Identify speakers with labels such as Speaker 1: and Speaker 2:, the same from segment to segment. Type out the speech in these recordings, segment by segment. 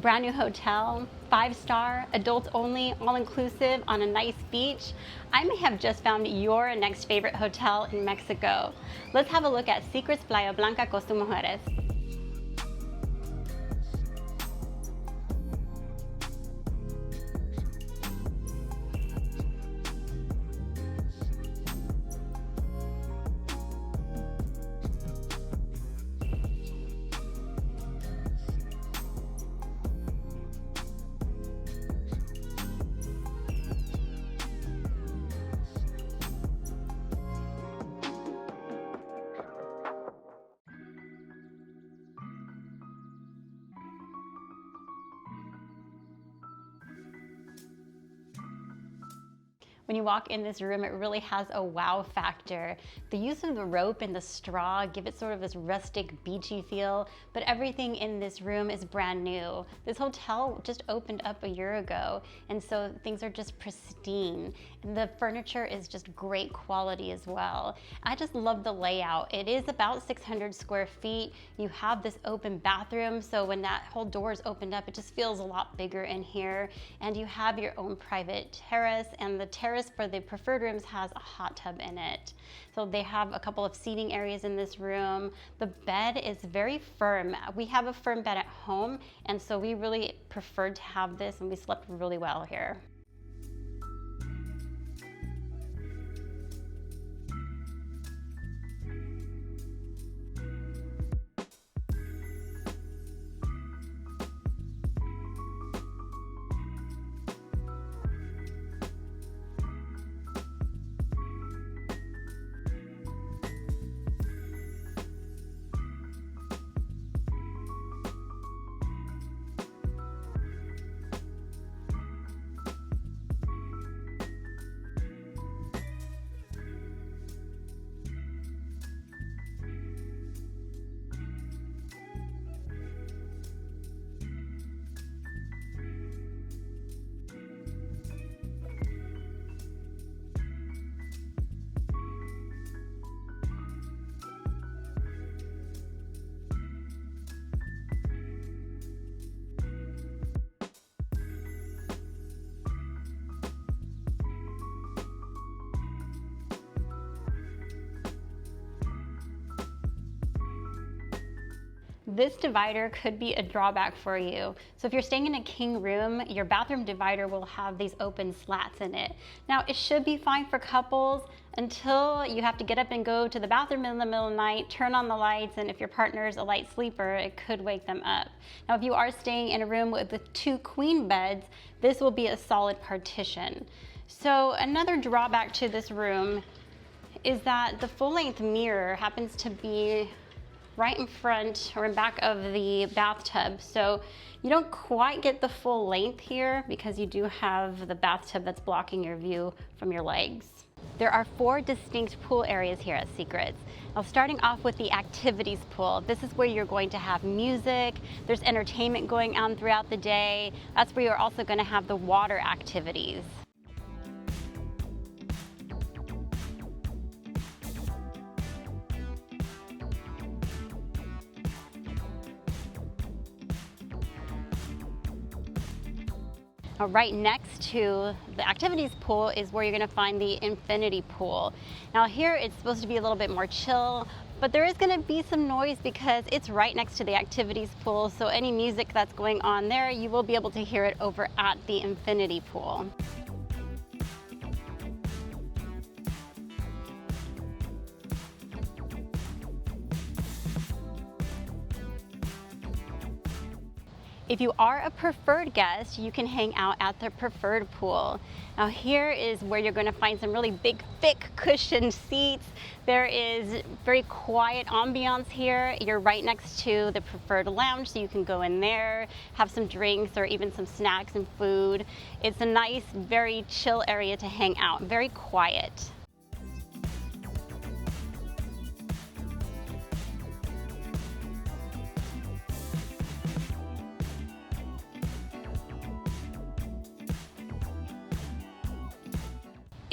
Speaker 1: brand new hotel, 5-star, adults only, all-inclusive on a nice beach. I may have just found your next favorite hotel in Mexico. Let's have a look at Secrets Playa Blanca Costa Mujeres. When you walk in this room, it really has a wow factor. The use of the rope and the straw give it sort of this rustic, beachy feel, but everything in this room is brand new. This hotel just opened up a year ago, and so things are just pristine. And the furniture is just great quality as well. I just love the layout. It is about 600 square feet. You have this open bathroom, so when that whole door is opened up, it just feels a lot bigger in here. And you have your own private terrace, and the terrace for the preferred rooms has a hot tub in it. So they have a couple of seating areas in this room. The bed is very firm. We have a firm bed at home, and so we really preferred to have this, and we slept really well here. This divider could be a drawback for you. So if you're staying in a king room, your bathroom divider will have these open slats in it. Now, it should be fine for couples until you have to get up and go to the bathroom in the middle of the night, turn on the lights, and if your partner's a light sleeper, it could wake them up. Now, if you are staying in a room with 2 queen beds, this will be a solid partition. So another drawback to this room is that the full-length mirror happens to be right in front or in back of the bathtub. So you don't quite get the full length here because you do have the bathtub that's blocking your view from your legs. There are 4 distinct pool areas here at Secrets. Now, starting off with the activities pool, this is where you're going to have music, there's entertainment going on throughout the day. That's where you're also going to have the water activities. Right next to the activities pool is where you're going to find the infinity pool. Now here it's supposed to be a little bit more chill, but there is going to be some noise because it's right next to the activities pool, so any music that's going on there, you will be able to hear it over at the infinity pool. If you are a preferred guest, you can hang out at the preferred pool. Now here is where you're going to find some really big, thick cushioned seats. There is very quiet ambiance here. You're right next to the preferred lounge, so you can go in there, have some drinks or even some snacks and food. It's a nice, very chill area to hang out, very quiet.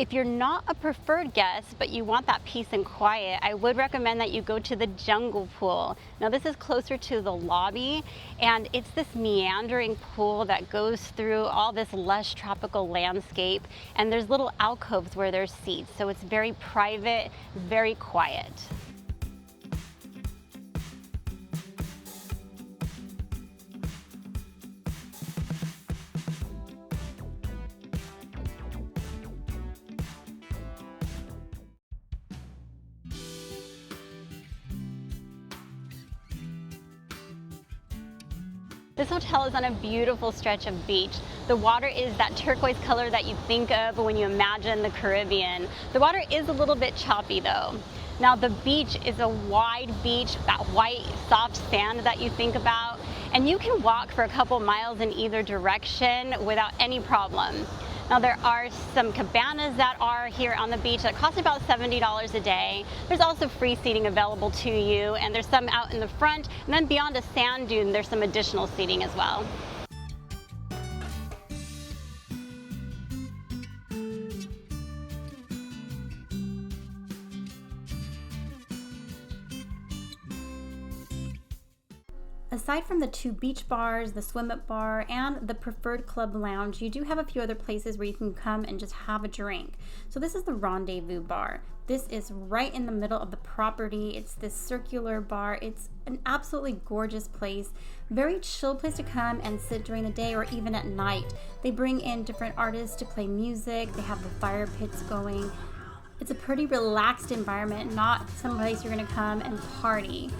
Speaker 1: If you're not a preferred guest, but you want that peace and quiet, I would recommend that you go to the jungle pool. Now this is closer to the lobby, and it's this meandering pool that goes through all this lush tropical landscape, and there's little alcoves where there's seats, so it's very private, very quiet. This hotel is on a beautiful stretch of beach. The water is that turquoise color that you think of when you imagine the Caribbean. The water is a little bit choppy though. Now the beach is a wide beach, that white soft sand that you think about, and you can walk for a couple miles in either direction without any problem. Now there are some cabanas that are here on the beach that cost about $70 a day. There's also free seating available to you, and there's some out in the front, and then beyond a sand dune there's some additional seating as well. Aside from the 2 beach bars, the swim up bar, and the preferred club lounge, you do have a few other places where you can come and just have a drink. So this is the Rendezvous Bar. This is right in the middle of the property. It's this circular bar. It's an absolutely gorgeous place. Very chill place to come and sit during the day or even at night. They bring in different artists to play music. They have the fire pits going. It's a pretty relaxed environment, not some place you're gonna come and party.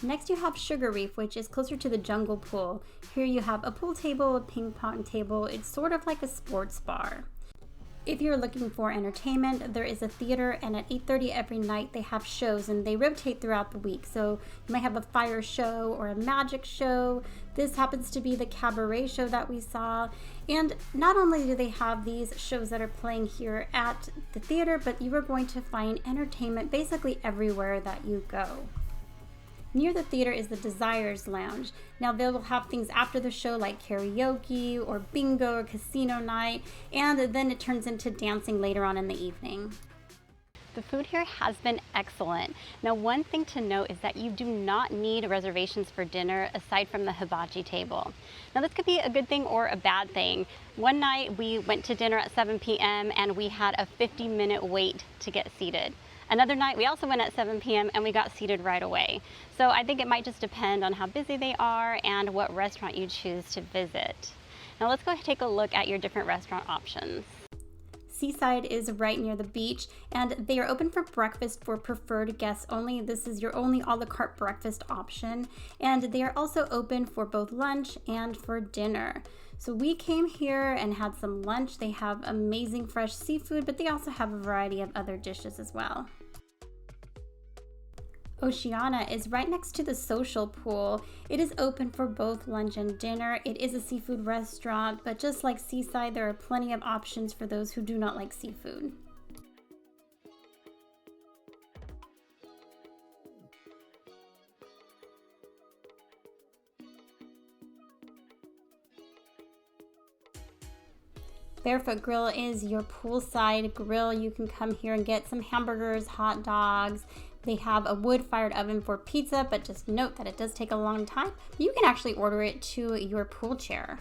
Speaker 1: Next you have Sugar Reef, which is closer to the jungle pool. Here you have a pool table, a ping pong table. It's sort of like a sports bar. If you're looking for entertainment, there is a theater, and at 8:30 every night they have shows, and they rotate throughout the week. So you might have a fire show or a magic show. This happens to be the cabaret show that we saw. And not only do they have these shows that are playing here at the theater, but you are going to find entertainment basically everywhere that you go. Near the theater is the Desires Lounge. Now they will have things after the show like karaoke or bingo or casino night, and then it turns into dancing later on in the evening. The food here has been excellent. Now one thing to note is that you do not need reservations for dinner aside from the hibachi table. Now this could be a good thing or a bad thing. One night we went to dinner at 7 p.m. and we had a 50-minute wait to get seated. Another night we also went at 7 p.m. and we got seated right away. So I think it might just depend on how busy they are and what restaurant you choose to visit. Now let's go take a look at your different restaurant options. Seaside is right near the beach, and they are open for breakfast for preferred guests only. This is your only a la carte breakfast option, and they are also open for both lunch and for dinner. So we came here and had some lunch. They have amazing fresh seafood, but they also have a variety of other dishes as well. Oceana is right next to the social pool. It is open for both lunch and dinner. It is a seafood restaurant, but just like Seaside, there are plenty of options for those who do not like seafood. Barefoot Grill is your poolside grill. You can come here and get some hamburgers, hot dogs. They have a wood-fired oven for pizza, but just note that it does take a long time. You can actually order it to your pool chair.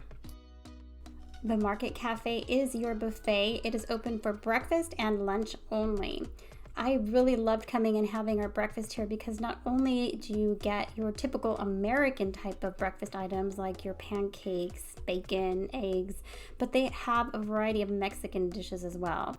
Speaker 1: The Market Cafe is your buffet. It is open for breakfast and lunch only. I really loved coming and having our breakfast here because not only do you get your typical American type of breakfast items like your pancakes, bacon, eggs, but they have a variety of Mexican dishes as well.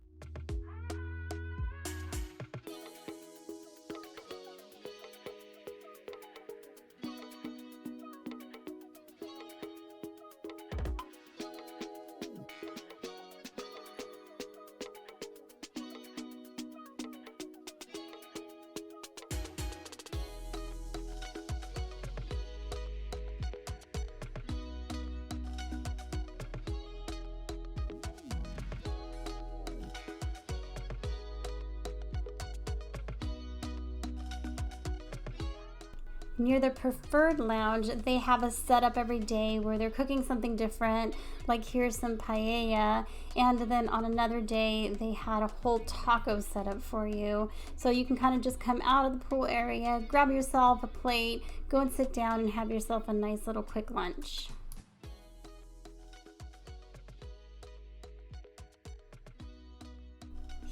Speaker 1: Near the preferred lounge, they have a setup every day where they're cooking something different, like here's some paella, and then on another day they had a whole taco setup for you. So you can kind of just come out of the pool area, grab yourself a plate, go and sit down and have yourself a nice little quick lunch.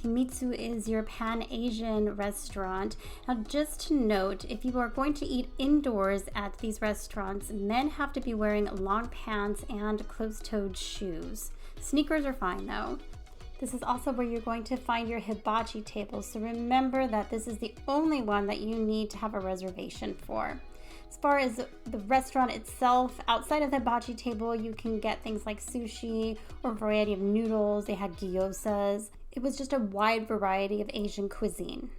Speaker 1: Himitsu is your Pan-Asian restaurant. Now just to note, if you are going to eat indoors at these restaurants, men have to be wearing long pants and closed-toed shoes. Sneakers are fine though. This is also where you're going to find your hibachi table, so remember that this is the only one that you need to have a reservation for. As far as the restaurant itself, outside of the hibachi table, you can get things like sushi or a variety of noodles. They had gyozas. It was just a wide variety of Asian cuisine.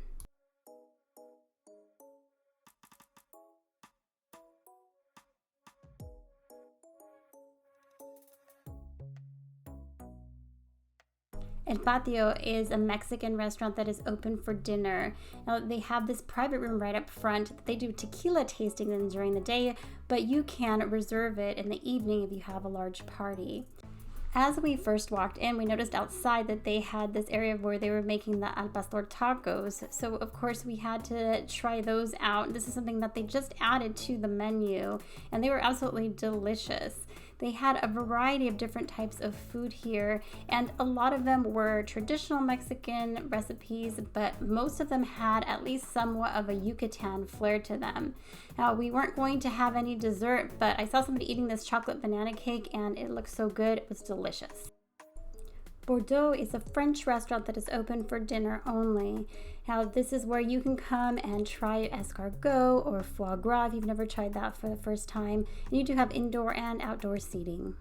Speaker 1: El Patio is a Mexican restaurant that is open for dinner. Now, they have this private room right up front. They do tequila tastings during the day, but you can reserve it in the evening if you have a large party. As we first walked in, we noticed outside that they had this area where they were making the al pastor tacos. So of course we had to try those out. This is something that they just added to the menu, and they were absolutely delicious. They had a variety of different types of food here, and a lot of them were traditional Mexican recipes, but most of them had at least somewhat of a Yucatan flair to them. Now, we weren't going to have any dessert, but I saw somebody eating this chocolate banana cake, and it looked so good. It was delicious. Bordeaux is a French restaurant that is open for dinner only. Now, this is where you can come and try escargot or foie gras if you've never tried that for the first time. And you do have indoor and outdoor seating.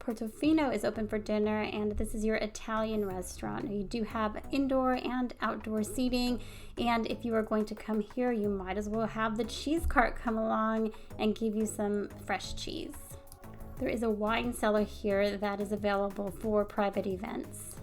Speaker 1: Portofino is open for dinner, and this is your Italian restaurant. You do have indoor and outdoor seating, and if you are going to come here, you might as well have the cheese cart come along and give you some fresh cheese. There is a wine cellar here that is available for private events.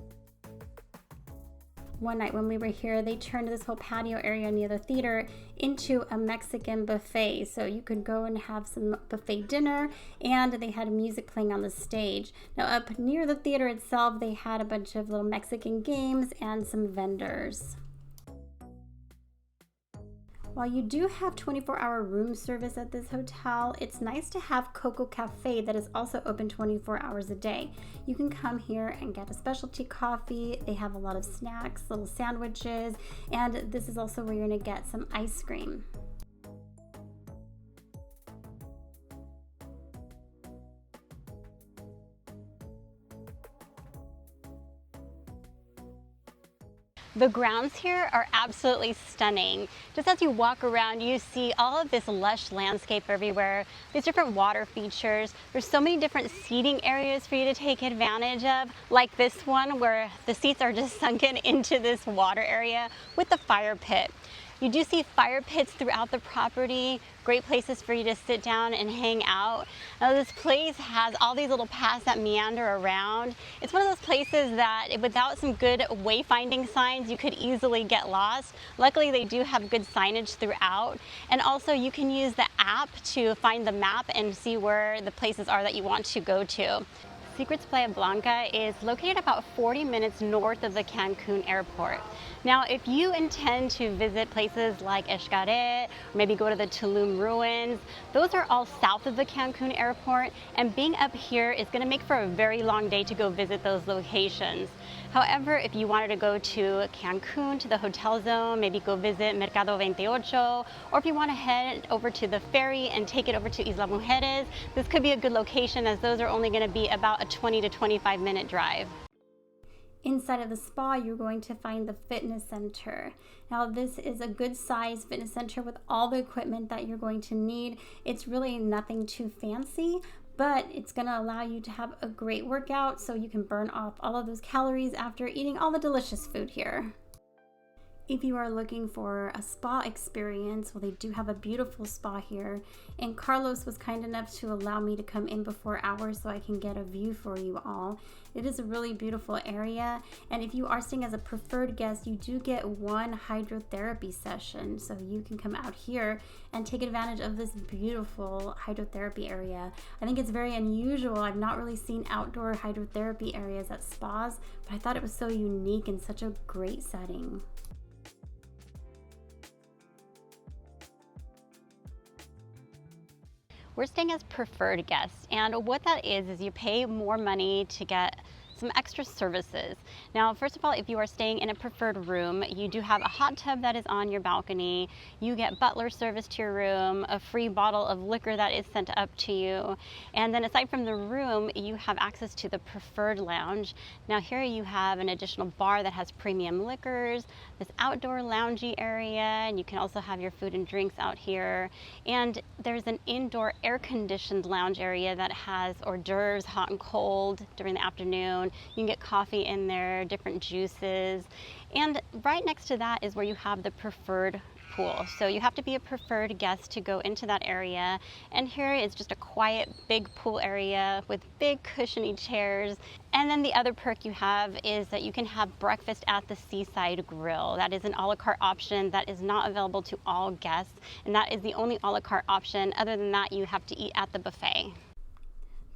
Speaker 1: One night when we were here, they turned this whole patio area near the theater into a Mexican buffet. So you could go and have some buffet dinner, and they had music playing on the stage. Now up near the theater itself, they had a bunch of little Mexican games and some vendors. While you do have 24-hour room service at this hotel, it's nice to have Coco Cafe that is also open 24 hours a day. You can come here and get a specialty coffee. They have a lot of snacks, little sandwiches, and this is also where you're going to get some ice cream. The grounds here are absolutely stunning. Just as you walk around, you see all of this lush landscape everywhere, these different water features. There's so many different seating areas for you to take advantage of, like this one where the seats are just sunken into this water area with the fire pit. You do see fire pits throughout the property, great places for you to sit down and hang out. Now this place has all these little paths that meander around. It's one of those places that without some good wayfinding signs, you could easily get lost. Luckily, they do have good signage throughout. And also you can use the app to find the map and see where the places are that you want to go to. Secrets Playa Blanca is located about 40 minutes north of the Cancun airport. Now, if you intend to visit places like Xcaret, or maybe go to the Tulum ruins, those are all south of the Cancun airport, and being up here is going to make for a very long day to go visit those locations. However, if you wanted to go to Cancun, to the hotel zone, maybe go visit Mercado 28, or if you want to head over to the ferry and take it over to Isla Mujeres, this could be a good location as those are only going to be about a 20 to 25 minute drive. Inside of the spa, you're going to find the fitness center. Now, this is a good size fitness center with all the equipment that you're going to need. It's really nothing too fancy, but it's going to allow you to have a great workout so you can burn off all of those calories after eating all the delicious food here. If you are looking for a spa experience, well, they do have a beautiful spa here. And Carlos was kind enough to allow me to come in before hours so I can get a view for you all. It is a really beautiful area. And if you are staying as a preferred guest, you do get one hydrotherapy session. So you can come out here and take advantage of this beautiful hydrotherapy area. I think it's very unusual. I've not really seen outdoor hydrotherapy areas at spas, but I thought it was so unique and such a great setting. We're staying as preferred guests, and what that is you pay more money to get some extra services. Now, first of all, if you are staying in a preferred room, you do have a hot tub that is on your balcony. You get butler service to your room, a free bottle of liquor that is sent up to you. And then aside from the room, you have access to the preferred lounge. Now here you have an additional bar that has premium liquors, this outdoor loungy area, and you can also have your food and drinks out here. And there's an indoor air-conditioned lounge area that has hors d'oeuvres, hot and cold during the afternoon. You can get coffee in there, different juices. And right next to that is where you have the preferred pool. So you have to be a preferred guest to go into that area. And here is just a quiet, big pool area with big cushiony chairs. And then the other perk you have is that you can have breakfast at the Seaside Grill. That is an a la carte option that is not available to all guests. And that is the only a la carte option. Other than that, you have to eat at the buffet.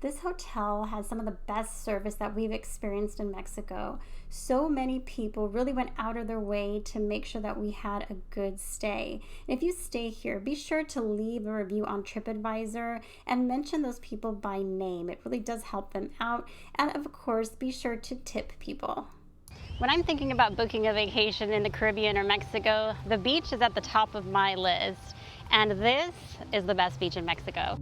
Speaker 1: This hotel has some of the best service that we've experienced in Mexico. So many people really went out of their way to make sure that we had a good stay. And if you stay here, be sure to leave a review on TripAdvisor and mention those people by name. It really does help them out. And of course, be sure to tip people. When I'm thinking about booking a vacation in the Caribbean or Mexico, the beach is at the top of my list. And this is the best beach in Mexico.